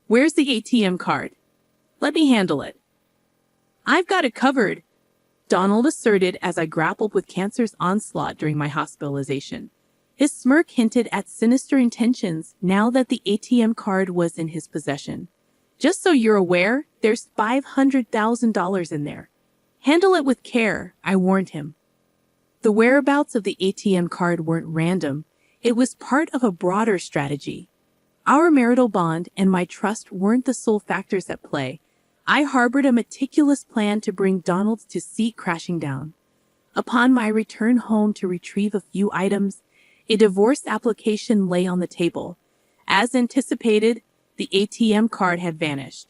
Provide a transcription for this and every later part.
Where's the ATM card? Let me handle it. I've got it covered, Donald asserted as I grappled with cancer's onslaught during my hospitalization. His smirk hinted at sinister intentions now that the ATM card was in his possession. Just so you're aware, there's $500,000 in there. Handle it with care, I warned him. The whereabouts of the ATM card weren't random. It was part of a broader strategy. Our marital bond and my trust weren't the sole factors at play. I harbored a meticulous plan to bring Donald's seat crashing down. Upon my return home to retrieve a few items, a divorce application lay on the table. As anticipated, the ATM card had vanished.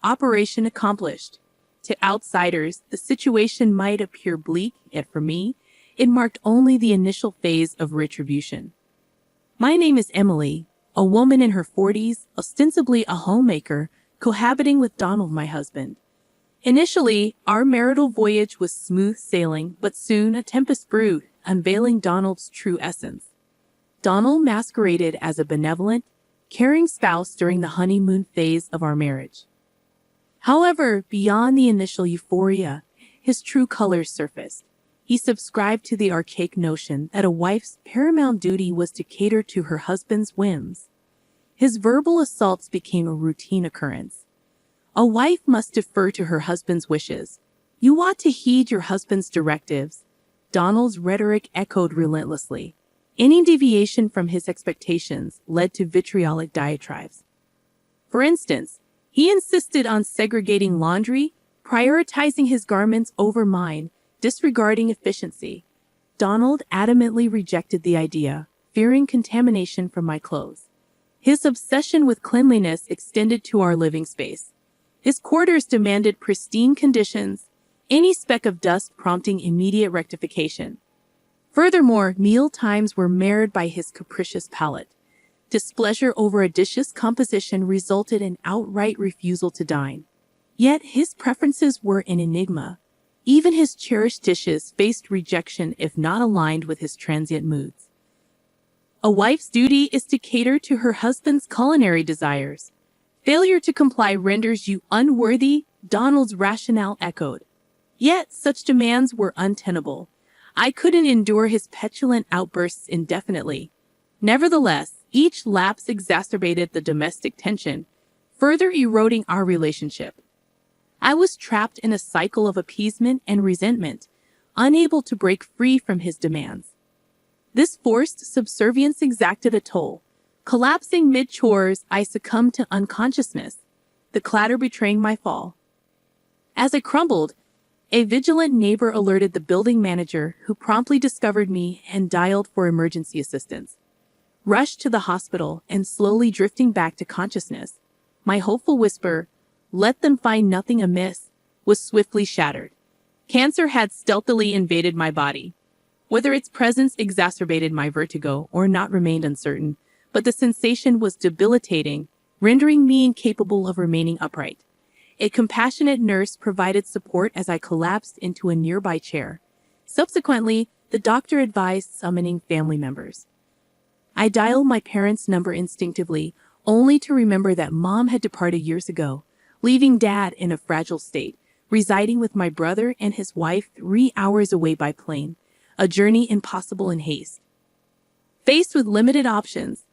Operation accomplished. To outsiders, the situation might appear bleak, yet for me, it marked only the initial phase of retribution. My name is Emily, a woman in her 40s, ostensibly a homemaker, cohabiting with Donald, my husband. Initially, our marital voyage was smooth sailing, but soon a tempest brewed, unveiling Donald's true essence. Donald masqueraded as a benevolent, caring spouse during the honeymoon phase of our marriage. However, beyond the initial euphoria, his true colors surfaced. He subscribed to the archaic notion that a wife's paramount duty was to cater to her husband's whims. His verbal assaults became a routine occurrence. A wife must defer to her husband's wishes. You ought to heed your husband's directives. Donald's rhetoric echoed relentlessly. Any deviation from his expectations led to vitriolic diatribes. For instance, he insisted on segregating laundry, prioritizing his garments over mine, disregarding efficiency. Donald adamantly rejected the idea, fearing contamination from my clothes. His obsession with cleanliness extended to our living space. His quarters demanded pristine conditions, any speck of dust prompting immediate rectification. Furthermore, meal times were marred by his capricious palate. Displeasure over a dish's composition resulted in outright refusal to dine. Yet his preferences were an enigma. Even his cherished dishes faced rejection if not aligned with his transient moods. A wife's duty is to cater to her husband's culinary desires. Failure to comply renders you unworthy, Donald's rationale echoed. Yet such demands were untenable. I couldn't endure his petulant outbursts indefinitely. Nevertheless, each lapse exacerbated the domestic tension, further eroding our relationship. I was trapped in a cycle of appeasement and resentment, unable to break free from his demands. This forced subservience exacted a toll. Collapsing mid-chores, I succumbed to unconsciousness, the clatter betraying my fall. As I crumbled, a vigilant neighbor alerted the building manager, who promptly discovered me and dialed for emergency assistance. Rushed to the hospital and slowly drifting back to consciousness, my hopeful whisper, "Let them find nothing amiss," was swiftly shattered. Cancer had stealthily invaded my body. Whether its presence exacerbated my vertigo or not remained uncertain, but the sensation was debilitating, rendering me incapable of remaining upright. A compassionate nurse provided support as I collapsed into a nearby chair. Subsequently, the doctor advised summoning family members. I dialed my parents' number instinctively, only to remember that Mom had departed years ago, leaving Dad in a fragile state, residing with my brother and his wife 3 hours away by plane, a journey impossible in haste. Faced with limited options,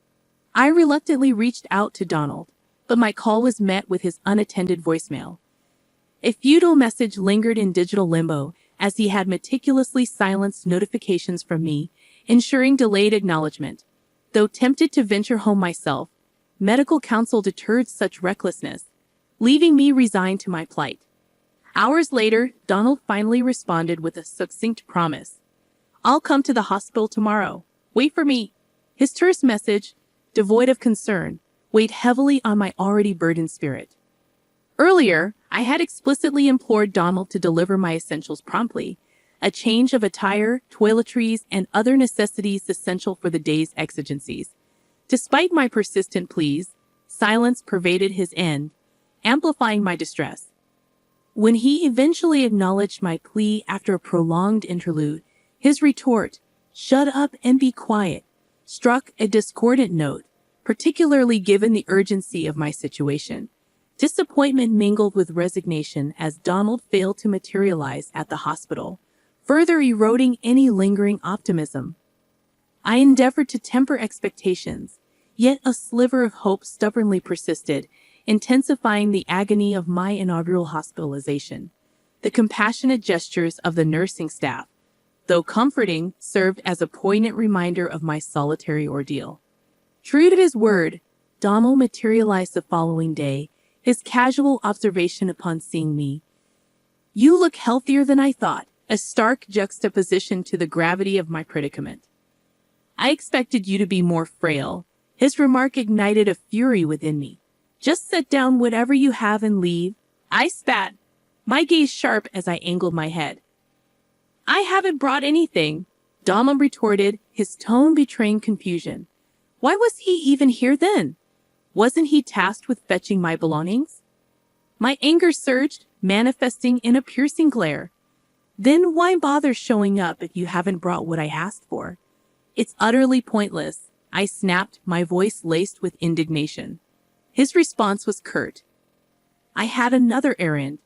I reluctantly reached out to Donald, but my call was met with his unattended voicemail. A futile message lingered in digital limbo as he had meticulously silenced notifications from me, ensuring delayed acknowledgement. Though tempted to venture home myself, medical counsel deterred such recklessness, leaving me resigned to my plight. Hours later, Donald finally responded with a succinct promise. "I'll come to the hospital tomorrow. Wait for me." His terse message, devoid of concern, weighed heavily on my already burdened spirit. Earlier, I had explicitly implored Donald to deliver my essentials promptly, a change of attire, toiletries, and other necessities essential for the day's exigencies. Despite my persistent pleas, silence pervaded his end, amplifying my distress. When he eventually acknowledged my plea after a prolonged interlude, his retort, "Shut up and be quiet," struck a discordant note, particularly given the urgency of my situation. Disappointment mingled with resignation as Donald failed to materialize at the hospital, further eroding any lingering optimism. I endeavored to temper expectations, yet a sliver of hope stubbornly persisted, intensifying the agony of my inaugural hospitalization. The compassionate gestures of the nursing staff, though comforting, served as a poignant reminder of my solitary ordeal. True to his word, Donald materialized the following day, his casual observation upon seeing me. "You look healthier than I thought," a stark juxtaposition to the gravity of my predicament. "I expected you to be more frail." His remark ignited a fury within me. "Just set down whatever you have and leave," I spat, my gaze sharp as I angled my head. "I haven't brought anything," Donald retorted, his tone betraying confusion. Why was he even here then? Wasn't he tasked with fetching my belongings? My anger surged, manifesting in a piercing glare. "Then why bother showing up if you haven't brought what I asked for?" "It's utterly pointless," I snapped, my voice laced with indignation. His response was curt. "I had another errand."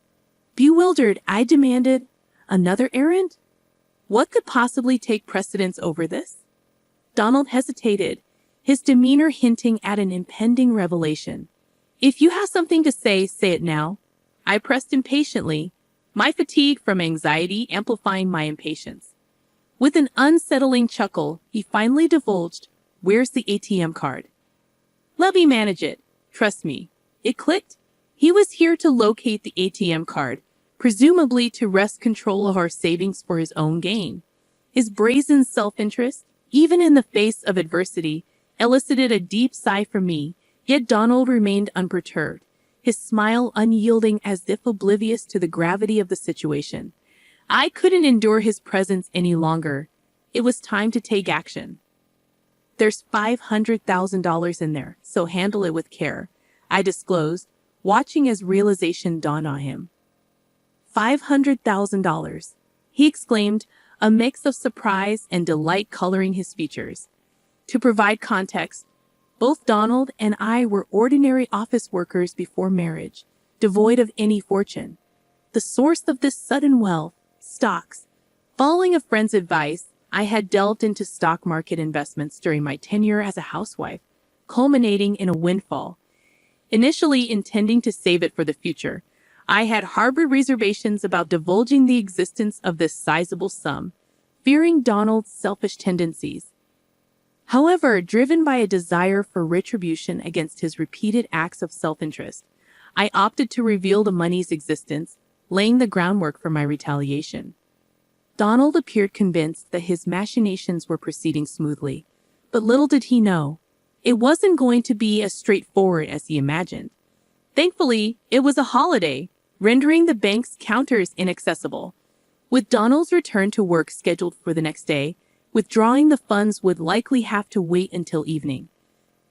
Bewildered, I demanded, "Another errand? What could possibly take precedence over this?" Donald hesitated, his demeanor hinting at an impending revelation. "If you have something to say it now," I pressed impatiently, my fatigue from anxiety amplifying my impatience. With an unsettling chuckle, he finally divulged, "Where's the ATM card?" "Let me manage it. Trust me." It clicked. He was here to locate the ATM card, presumably to wrest control of our savings for his own gain. His brazen self-interest, even in the face of adversity, elicited a deep sigh from me, yet Donald remained unperturbed, his smile unyielding as if oblivious to the gravity of the situation. I couldn't endure his presence any longer. It was time to take action. "There's $500,000 in there, so handle it with care," I disclosed, watching as realization dawned on him. $500,000, he exclaimed, a mix of surprise and delight coloring his features. To provide context, both Donald and I were ordinary office workers before marriage, devoid of any fortune. The source of this sudden wealth, stocks. Following a friend's advice, I had delved into stock market investments during my tenure as a housewife, culminating in a windfall. Initially intending to save it for the future, I had harbored reservations about divulging the existence of this sizable sum, fearing Donald's selfish tendencies. However, driven by a desire for retribution against his repeated acts of self-interest, I opted to reveal the money's existence, laying the groundwork for my retaliation. Donald appeared convinced that his machinations were proceeding smoothly, but little did he know, it wasn't going to be as straightforward as he imagined. Thankfully, it was a holiday, rendering the bank's counters inaccessible. With Donald's return to work scheduled for the next day, withdrawing the funds would likely have to wait until evening.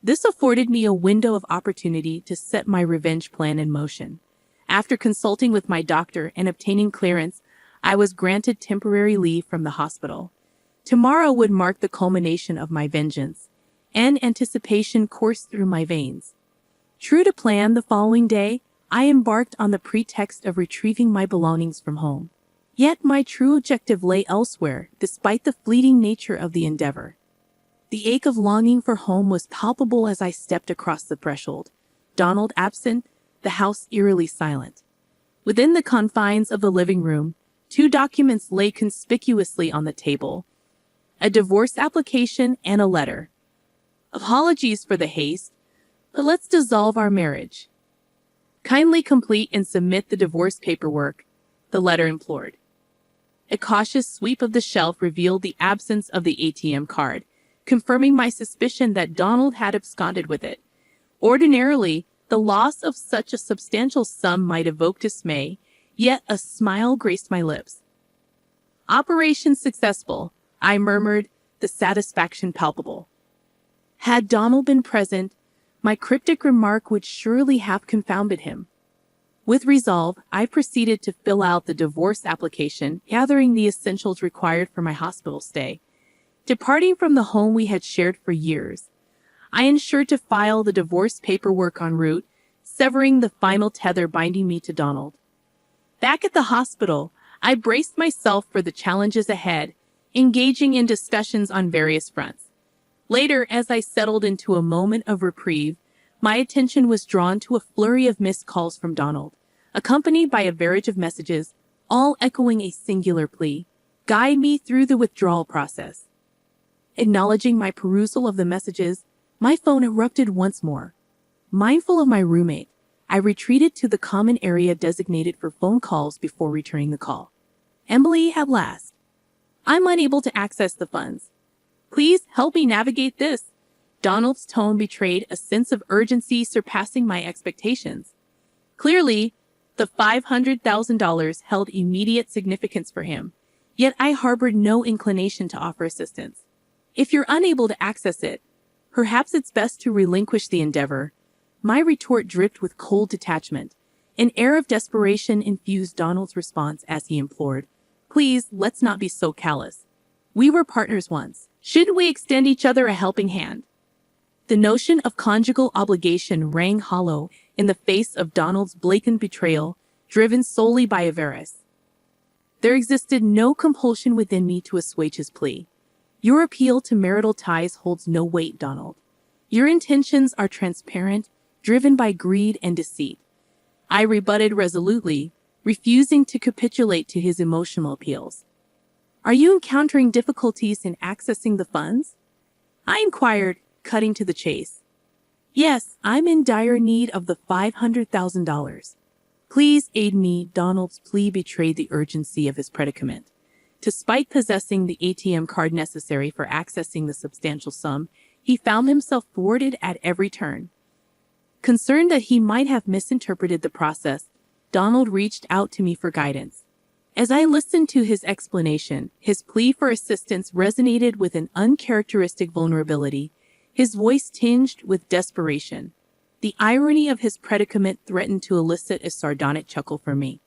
This afforded me a window of opportunity to set my revenge plan in motion. After consulting with my doctor and obtaining clearance, I was granted temporary leave from the hospital. Tomorrow would mark the culmination of my vengeance, and anticipation coursed through my veins. True to plan, the following day, I embarked on the pretext of retrieving my belongings from home. Yet my true objective lay elsewhere, despite the fleeting nature of the endeavor. The ache of longing for home was palpable as I stepped across the threshold. Donald absent, the house eerily silent. Within the confines of the living room, 2 documents lay conspicuously on the table: a divorce application and a letter. "Apologies for the haste, but let's dissolve our marriage. Kindly complete and submit the divorce paperwork," the letter implored. A cautious sweep of the shelf revealed the absence of the ATM card, confirming my suspicion that Donald had absconded with it. Ordinarily, the loss of such a substantial sum might evoke dismay, yet a smile graced my lips. "Operation successful," I murmured, the satisfaction palpable. Had Donald been present, my cryptic remark would surely have confounded him. With resolve, I proceeded to fill out the divorce application, gathering the essentials required for my hospital stay. Departing from the home we had shared for years, I ensured to file the divorce paperwork en route, severing the final tether binding me to Donald. Back at the hospital, I braced myself for the challenges ahead, engaging in discussions on various fronts. Later, as I settled into a moment of reprieve, my attention was drawn to a flurry of missed calls from Donald, accompanied by a barrage of messages, all echoing a singular plea: guide me through the withdrawal process. Acknowledging my perusal of the messages, my phone erupted once more. Mindful of my roommate, I retreated to the common area designated for phone calls before returning the call. Emily, at last. I'm unable to access the funds. Please help me navigate this. Donald's tone betrayed a sense of urgency surpassing my expectations. Clearly, the $500,000 held immediate significance for him, yet I harbored no inclination to offer assistance. If you're unable to access it, perhaps it's best to relinquish the endeavor. My retort dripped with cold detachment. An air of desperation infused Donald's response as he implored, "Please, let's not be so callous. We were partners once. Shouldn't we extend each other a helping hand?" The notion of conjugal obligation rang hollow in the face of Donald's blatant betrayal, driven solely by avarice. There existed no compulsion within me to assuage his plea. Your appeal to marital ties holds no weight, Donald. Your intentions are transparent, driven by greed and deceit. I rebutted resolutely, refusing to capitulate to his emotional appeals. Are you encountering difficulties in accessing the funds? I inquired, cutting to the chase. Yes, I'm in dire need of the $500,000. Please aid me. Donald's plea betrayed the urgency of his predicament. Despite possessing the ATM card necessary for accessing the substantial sum, he found himself thwarted at every turn. Concerned that he might have misinterpreted the process, Donald reached out to me for guidance. As I listened to his explanation, his plea for assistance resonated with an uncharacteristic vulnerability, his voice tinged with desperation. The irony of his predicament threatened to elicit a sardonic chuckle from me.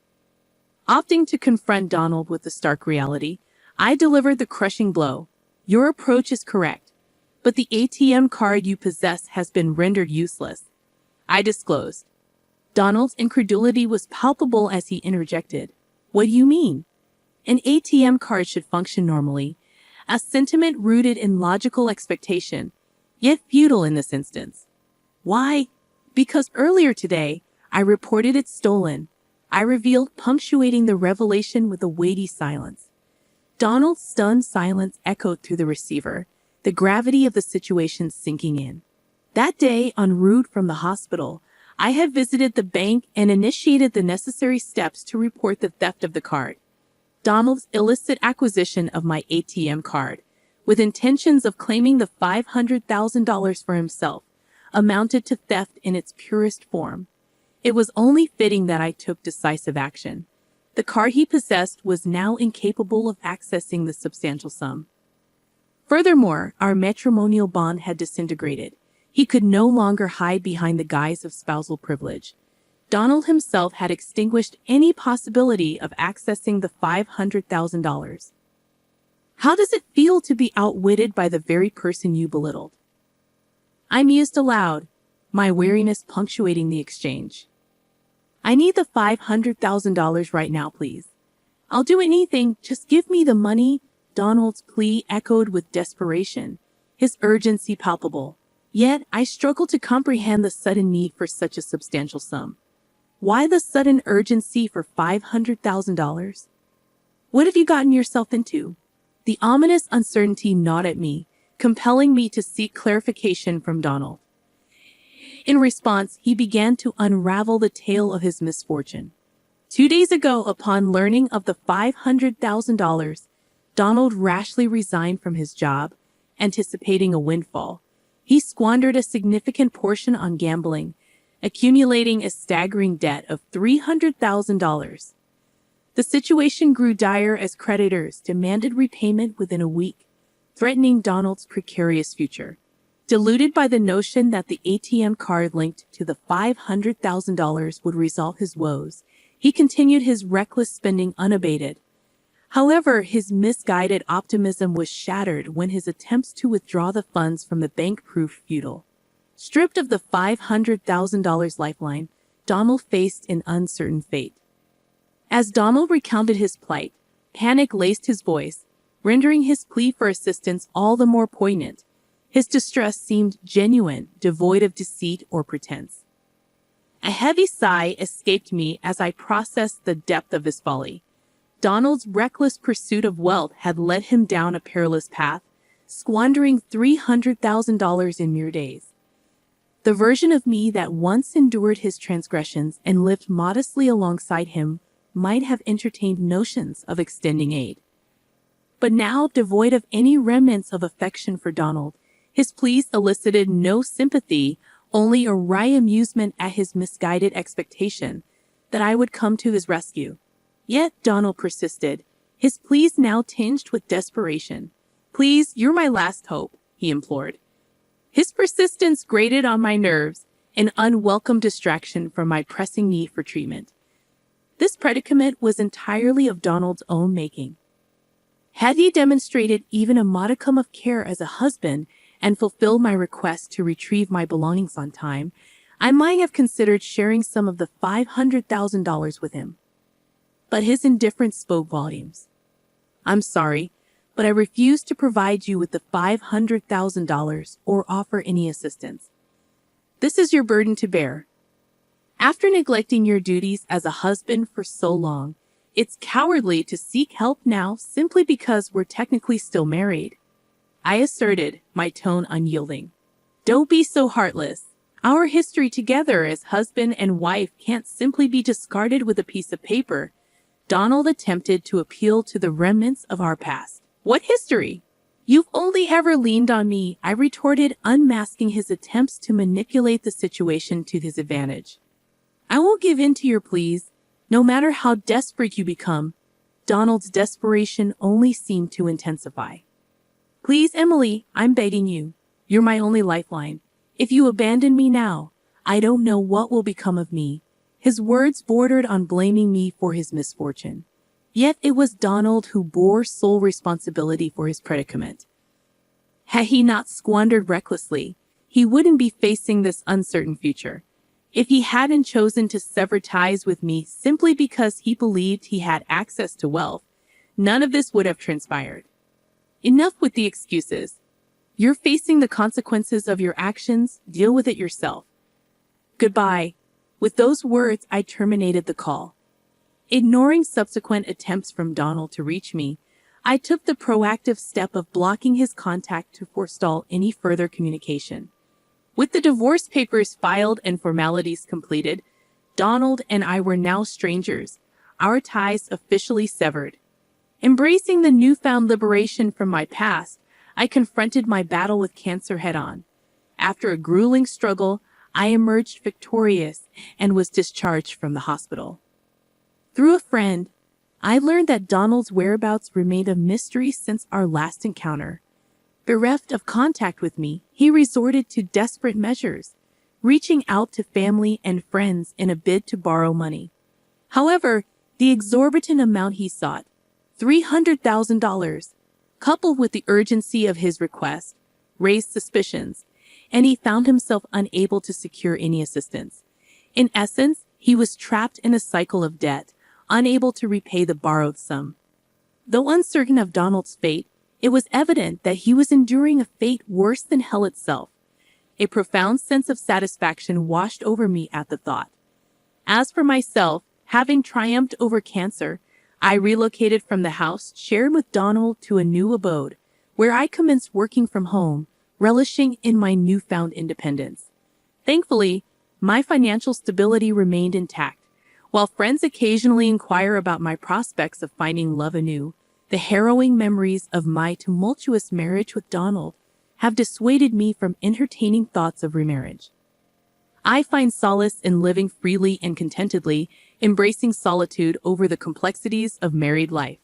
Opting to confront Donald with the stark reality, I delivered the crushing blow. Your approach is correct, but the ATM card you possess has been rendered useless. I disclosed. Donald's incredulity was palpable as he interjected. What do you mean? An ATM card should function normally, a sentiment rooted in logical expectation, yet futile in this instance. Why? Because earlier today, I reported it stolen. I revealed, punctuating the revelation with a weighty silence. Donald's stunned silence echoed through the receiver, the gravity of the situation sinking in. That day, en route from the hospital, I had visited the bank and initiated the necessary steps to report the theft of the card. Donald's illicit acquisition of my ATM card, with intentions of claiming the $500,000 for himself, amounted to theft in its purest form. It was only fitting that I took decisive action. The card he possessed was now incapable of accessing the substantial sum. Furthermore, our matrimonial bond had disintegrated. He could no longer hide behind the guise of spousal privilege. Donald himself had extinguished any possibility of accessing the $500,000. How does it feel to be outwitted by the very person you belittled? I mused aloud, my wariness punctuating the exchange. I need the $500,000 right now, please. I'll do anything, just give me the money. Donald's plea echoed with desperation, his urgency palpable. Yet, I struggled to comprehend the sudden need for such a substantial sum. Why the sudden urgency for $500,000? What have you gotten yourself into? The ominous uncertainty gnawed at me, compelling me to seek clarification from Donald. In response, he began to unravel the tale of his misfortune. 2 days ago, upon learning of the $500,000, Donald rashly resigned from his job, anticipating a windfall. He squandered a significant portion on gambling, accumulating a staggering debt of $300,000. The situation grew dire as creditors demanded repayment within a week, threatening Donald's precarious future. Deluded by the notion that the ATM card linked to the $500,000 would resolve his woes, he continued his reckless spending unabated. However, his misguided optimism was shattered when his attempts to withdraw the funds from the bank proved futile. Stripped of the $500,000 lifeline, Donald faced an uncertain fate. As Donald recounted his plight, panic laced his voice, rendering his plea for assistance all the more poignant. His distress seemed genuine, devoid of deceit or pretense. A heavy sigh escaped me as I processed the depth of his folly. Donald's reckless pursuit of wealth had led him down a perilous path, squandering $300,000 in mere days. The version of me that once endured his transgressions and lived modestly alongside him might have entertained notions of extending aid. But now, devoid of any remnants of affection for Donald, his pleas elicited no sympathy, only a wry amusement at his misguided expectation that I would come to his rescue. Yet Donald persisted, his pleas now tinged with desperation. "Please, you're my last hope," he implored. His persistence grated on my nerves, an unwelcome distraction from my pressing need for treatment. This predicament was entirely of Donald's own making. Had he demonstrated even a modicum of care as a husband and fulfilled my request to retrieve my belongings on time, I might have considered sharing some of the $500,000 with him. But his indifference spoke volumes. "I'm sorry, but I refuse to provide you with the $500,000 or offer any assistance. This is your burden to bear. After neglecting your duties as a husband for so long, it's cowardly to seek help now simply because we're technically still married," I asserted, my tone unyielding. "Don't be so heartless. Our history together as husband and wife can't simply be discarded with a piece of paper." Donald attempted to appeal to the remnants of our past. "What history? You've only ever leaned on me," I retorted, unmasking his attempts to manipulate the situation to his advantage. "I won't give in to your pleas, no matter how desperate you become." Donald's desperation only seemed to intensify. "Please, Emily, I'm begging you. You're my only lifeline. If you abandon me now, I don't know what will become of me." His words bordered on blaming me for his misfortune. Yet it was Donald who bore sole responsibility for his predicament. Had he not squandered recklessly, he wouldn't be facing this uncertain future. If he hadn't chosen to sever ties with me simply because he believed he had access to wealth, none of this would have transpired. Enough with the excuses. You're facing the consequences of your actions. Deal with it yourself. Goodbye. With those words, I terminated the call. Ignoring subsequent attempts from Donald to reach me, I took the proactive step of blocking his contact to forestall any further communication. With the divorce papers filed and formalities completed, Donald and I were now strangers, our ties officially severed. Embracing the newfound liberation from my past, I confronted my battle with cancer head-on. After a grueling struggle, I emerged victorious and was discharged from the hospital. Through a friend, I learned that Donald's whereabouts remained a mystery since our last encounter. Bereft of contact with me, he resorted to desperate measures, reaching out to family and friends in a bid to borrow money. However, the exorbitant amount he sought, $300,000, coupled with the urgency of his request, raised suspicions, and he found himself unable to secure any assistance. In essence, he was trapped in a cycle of debt, unable to repay the borrowed sum. Though uncertain of Donald's fate, it was evident that he was enduring a fate worse than hell itself. A profound sense of satisfaction washed over me at the thought. As for myself, having triumphed over cancer, I relocated from the house shared with Donald to a new abode, where I commenced working from home, relishing in my newfound independence. Thankfully, my financial stability remained intact. While friends occasionally inquire about my prospects of finding love anew, the harrowing memories of my tumultuous marriage with Donald have dissuaded me from entertaining thoughts of remarriage. I find solace in living freely and contentedly, embracing solitude over the complexities of married life.